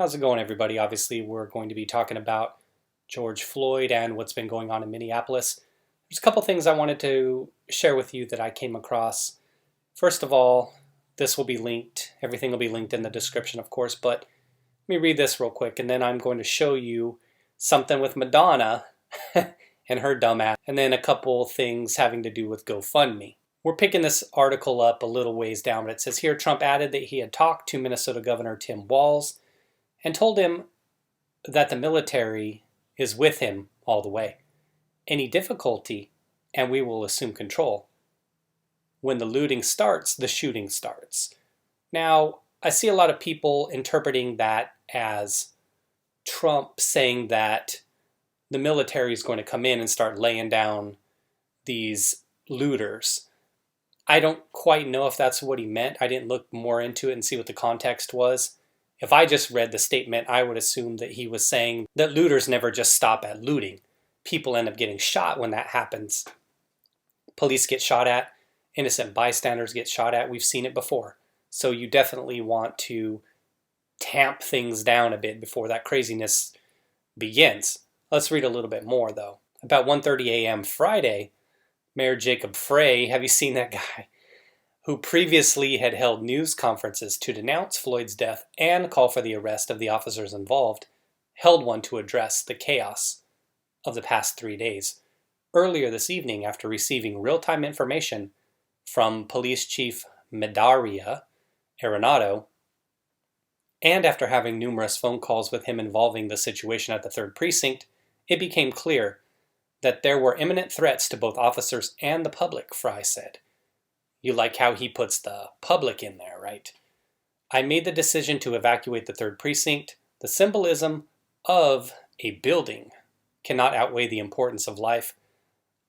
How's it going, everybody? Obviously, we're going to be talking about George Floyd and what's been going on in Minneapolis. There's a couple things I wanted to share with you that I came across. First of all, this will be linked. Everything will be linked in the description, of course, but let me read this real quick, and then I'm going to show you something with Madonna and her dumbass, and then a couple things having to do with GoFundMe. We're picking this article up a little ways down, but it says here, Trump added that he had talked to Minnesota Governor Tim Walz and told him that the military is with him all the way. Any difficulty, and we will assume control. When the looting starts, the shooting starts. Now, I see a lot of people interpreting that as Trump saying that the military is going to come in and start laying down these looters. I don't quite know if that's what he meant. I didn't look more into it and see what the context was. If I just read the statement, I would assume that he was saying that looters never just stop at looting. People end up getting shot when that happens. Police get shot at. Innocent bystanders get shot at. We've seen it before. So you definitely want to tamp things down a bit before that craziness begins. Let's read a little bit more, though. About 1:30 a.m. Friday, Mayor Jacob Frey, have you seen that guy? Who previously had held news conferences to denounce Floyd's death and call for the arrest of the officers involved, held one to address the chaos of the past 3 days. Earlier this evening, after receiving real-time information from Police Chief Medaria Arenado, and after having numerous phone calls with him involving the situation at the 3rd Precinct, it became clear that there were imminent threats to both officers and the public, Frey said. You like how he puts the public in there, right? I made the decision to evacuate the 3rd Precinct. The symbolism of a building cannot outweigh the importance of life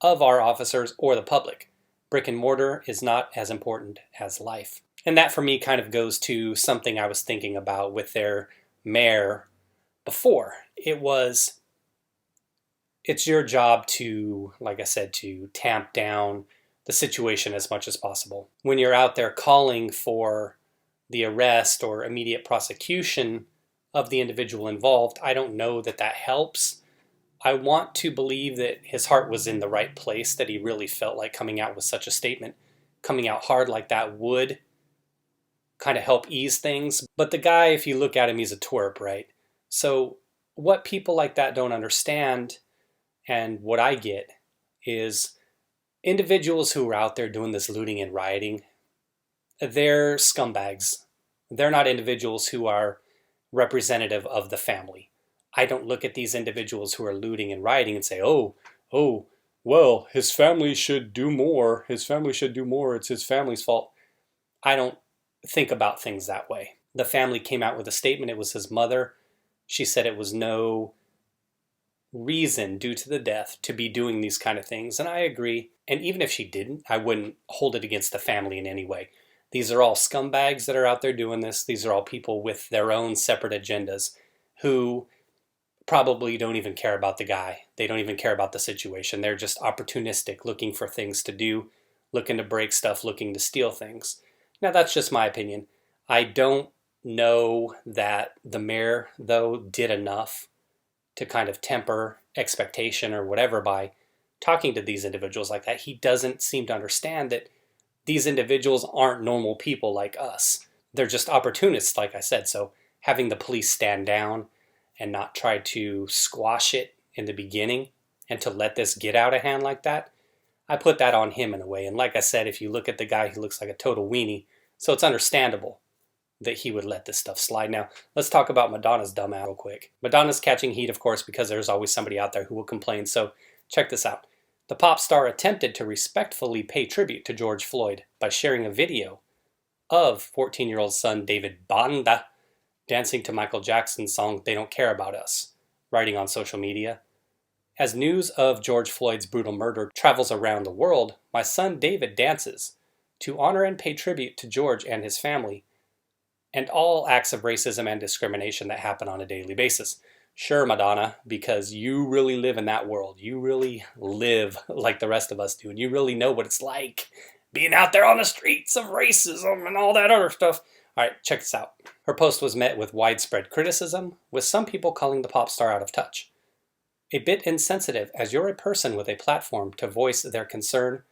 of our officers or the public. Brick and mortar is not as important as life. And that for me kind of goes to something I was thinking about with their mayor before. It's your job to, like I said, to tamp down the situation as much as possible. When you're out there calling for the arrest or immediate prosecution of the individual involved, I don't know that that helps. I want to believe that his heart was in the right place, that he really felt like coming out with such a statement, coming out hard like that would kind of help ease things. But the guy, if you look at him, he's a twerp, right? So what people like that don't understand, and what I get, is individuals who are out there doing this looting and rioting, they're scumbags. They're not individuals who are representative of the family. I don't look at these individuals who are looting and rioting and say, well, his family should do more. His family should do more. It's his family's fault. I don't think about things that way. The family came out with a statement. It was his mother. She said it was no reason due to the death to be doing these kind of things, and I agree. And even if she didn't, I wouldn't hold it against the family in any way. These are all scumbags that are out there doing this. These are all people with their own separate agendas who probably don't even care about the guy. They don't even care about the situation. They're just opportunistic, looking for things to do, looking to break stuff, looking to steal things. Now, that's just my opinion. I don't know that the mayor, though, did enough to kind of temper expectation or whatever by talking to these individuals like that. He doesn't seem to understand that these individuals aren't normal people like us. They're just opportunists, like I said. So having the police stand down and not try to squash it in the beginning and to let this get out of hand like that, I put that on him in a way. And like I said, if you look at the guy, he looks like a total weenie. So it's understandable that he would let this stuff slide. Now, let's talk about Madonna's dumbass real quick. Madonna's catching heat, of course, because there's always somebody out there who will complain. So check this out. The pop star attempted to respectfully pay tribute to George Floyd by sharing a video of 14-year-old son David Banda dancing to Michael Jackson's song They Don't Care About Us, writing on social media. As news of George Floyd's brutal murder travels around the world, my son David dances to honor and pay tribute to George and his family, and all acts of racism and discrimination that happen on a daily basis. Sure, Madonna, because you really live in that world. You really live like the rest of us do, and you really know what it's like being out there on the streets of racism and all that other stuff. All right, check this out. Her post was met with widespread criticism, with some people calling the pop star out of touch. A bit insensitive, as you're a person with a platform to voice their concern.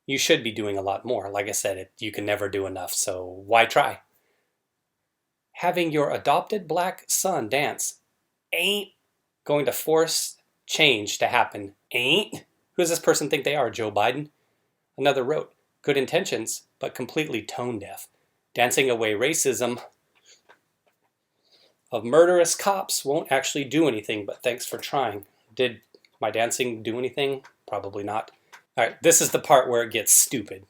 You should be doing a lot more. Like I said, you can never do enough, so why try? Having your adopted black son dance ain't going to force change to happen. Ain't? Who does this person think they are, Joe Biden? Another wrote, good intentions, but completely tone deaf. Dancing away racism of murderous cops won't actually do anything, but thanks for trying. Did my dancing do anything? Probably not. All right, this is the part where it gets stupid.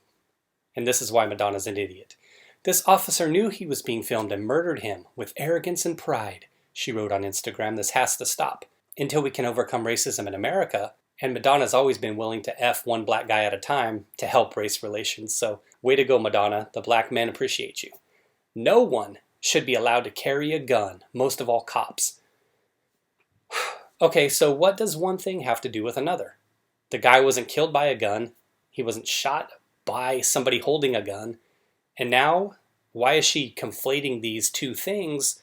And this is why Madonna's an idiot. This officer knew he was being filmed and murdered him with arrogance and pride. She wrote on Instagram, this has to stop. Until we can overcome racism in America, and Madonna's always been willing to F one black guy at a time to help race relations. So way to go, Madonna. The black men appreciate you. No one should be allowed to carry a gun, most of all cops. Okay, so what does one thing have to do with another? The guy wasn't killed by a gun. He wasn't shot by somebody holding a gun. And now, why is she conflating these two things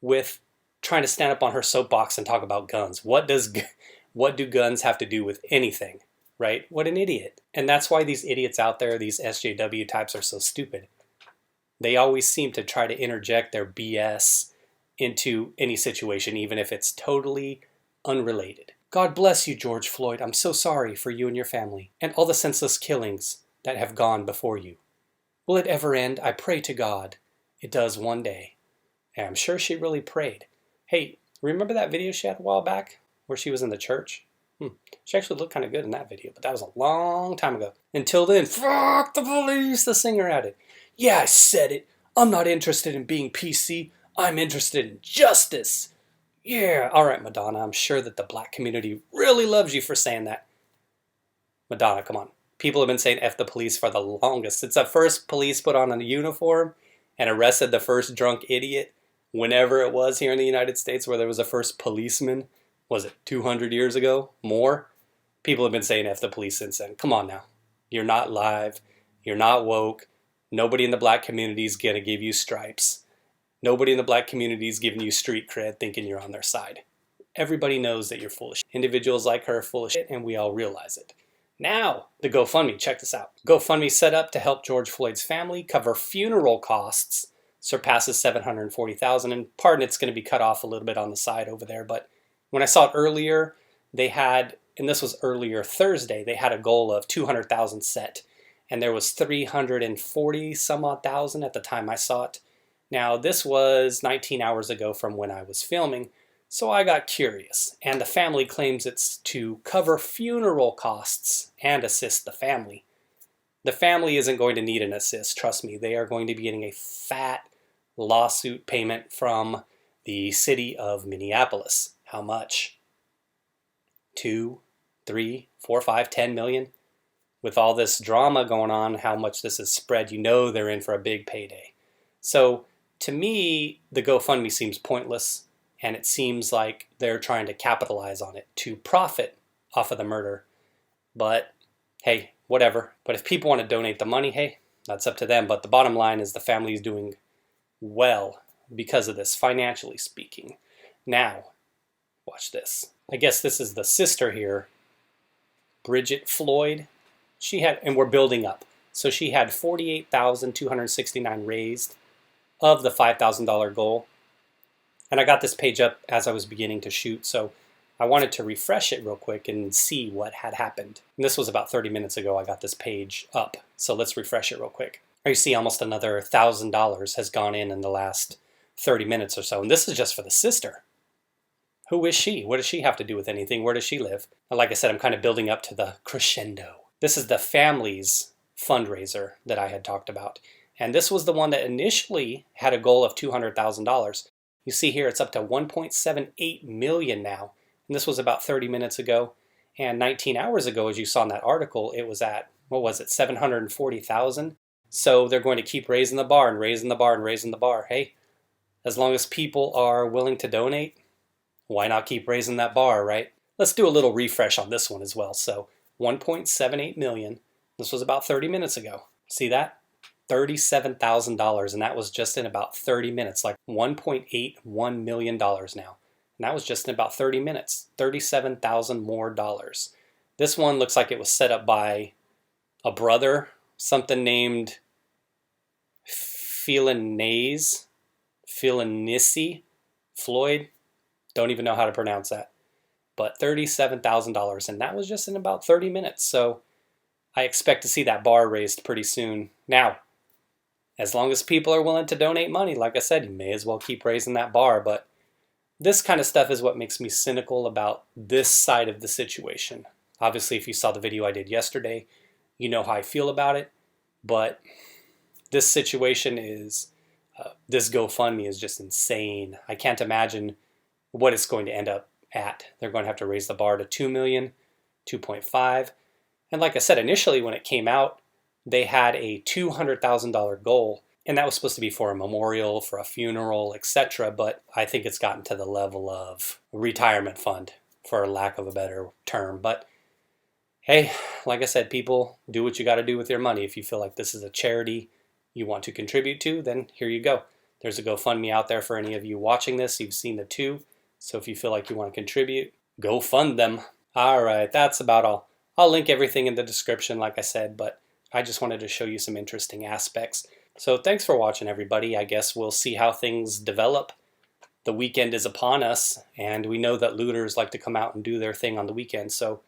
with trying to stand up on her soapbox and talk about guns? What do guns have to do with anything, right? What an idiot. And that's why these idiots out there, these SJW types, are so stupid. They always seem to try to interject their BS into any situation, even if it's totally unrelated. God bless you, George Floyd. I'm so sorry for you and your family, and all the senseless killings that have gone before you. Will it ever end? I pray to God it does one day. And I'm sure she really prayed. Hey, remember that video she had a while back where she was in the church? She actually looked kind of good in that video, but that was a long time ago. Until then, fuck the police, the singer added. Yeah, I said it. I'm not interested in being PC. I'm interested in justice. Yeah, all right, Madonna. I'm sure that the black community really loves you for saying that. Madonna, come on. People have been saying F the police for the longest. Since the first police put on a uniform and arrested the first drunk idiot, whenever it was here in the United States where there was a first policeman, was it 200 years ago? More? People have been saying F the police since then. Come on now. You're not live. You're not woke. Nobody in the black community is going to give you stripes. Nobody in the black community is giving you street cred thinking you're on their side. Everybody knows that you're full of shit. Individuals like her are full of shit, and we all realize it. Now, the GoFundMe. Check this out. GoFundMe set up to help George Floyd's family cover funeral costs surpasses $740,000. And pardon, it's going to be cut off a little bit on the side over there. But when I saw it earlier, they had, and this was earlier Thursday, they had a goal of 200,000 set. And there was 340 some odd thousand at the time I saw it. Now, this was 19 hours ago from when I was filming, so I got curious, and the family claims it's to cover funeral costs and assist the family. The family isn't going to need an assist, trust me. They are going to be getting a fat lawsuit payment from the city of Minneapolis. How much? 2, 3, 4, 5, 10 million? With all this drama going on, how much this is spread, you know they're in for a big payday. So, to me, the GoFundMe seems pointless, and it seems like they're trying to capitalize on it to profit off of the murder. But, hey, whatever. But if people want to donate the money, hey, that's up to them. But the bottom line is the family is doing well because of this, financially speaking. Now, watch this. I guess this is the sister here, Bridget Floyd. She had, and we're building up. So she had $48,269 raised of the $5,000 goal. And I got this page up as I was beginning to shoot, so I wanted to refresh it real quick and see what had happened. And this was about 30 minutes ago I got this page up, so let's refresh it real quick. You see almost another $1,000 has gone in the last 30 minutes or so, and this is just for the sister. Who is she? What does she have to do with anything? Where does she live? And like I said, I'm kind of building up to the crescendo. This is the family's fundraiser that I had talked about. And this was the one that initially had a goal of $200,000. You see here it's up to 1.78 million now. And this was about 30 minutes ago. And 19 hours ago, as you saw in that article, it was at, what was it, 740,000? So they're going to keep raising the bar and raising the bar and raising the bar. Hey, as long as people are willing to donate, why not keep raising that bar, right? Let's do a little refresh on this one as well. So 1.78 million. This was about 30 minutes ago. See that? $37,000, and that was just in about 30 minutes, like $1.81 million now. And that was just in about 30 minutes, 37,000 more dollars. This one looks like it was set up by a brother, something named Philinese, Floyd, don't even know how to pronounce that. But $37,000, and that was just in about 30 minutes. So I expect to see that bar raised pretty soon. Now, as long as people are willing to donate money, like I said, you may as well keep raising that bar. But this kind of stuff is what makes me cynical about this side of the situation. Obviously, if you saw the video I did yesterday, you know how I feel about it. But this situation is, this GoFundMe is just insane. I can't imagine what it's going to end up at. They're going to have to raise the bar to 2 million, 2.5. And like I said, initially when it came out, they had a $200,000 goal, and that was supposed to be for a memorial, for a funeral, etc. But I think it's gotten to the level of retirement fund, for lack of a better term. But hey, like I said, people, do what you got to do with your money. If you feel like this is a charity you want to contribute to, then here you go. There's a GoFundMe out there for any of you watching this. You've seen the two. So if you feel like you want to contribute, go fund them. All right, that's about all. I'll link everything in the description, like I said, but I just wanted to show you some interesting aspects. So thanks for watching, everybody. I guess we'll see how things develop. The weekend is upon us, and we know that looters like to come out and do their thing on the weekend. So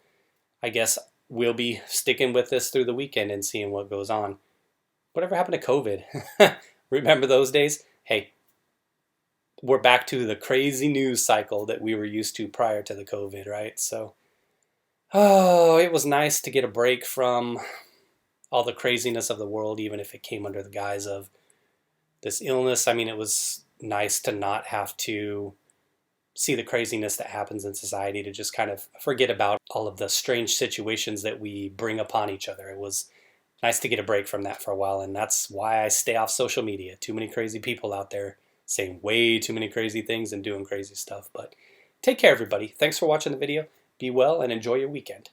I guess we'll be sticking with this through the weekend and seeing what goes on. Whatever happened to COVID? Remember those days? Hey, we're back to the crazy news cycle that we were used to prior to the COVID, right? So, oh, it was nice to get a break from all the craziness of the world, even if it came under the guise of this illness. I mean, it was nice to not have to see the craziness that happens in society, to just kind of forget about all of the strange situations that we bring upon each other. It was nice to get a break from that for a while, and that's why I stay off social media. Too many crazy people out there saying way too many crazy things and doing crazy stuff. But take care, everybody. Thanks for watching the video. Be well and enjoy your weekend.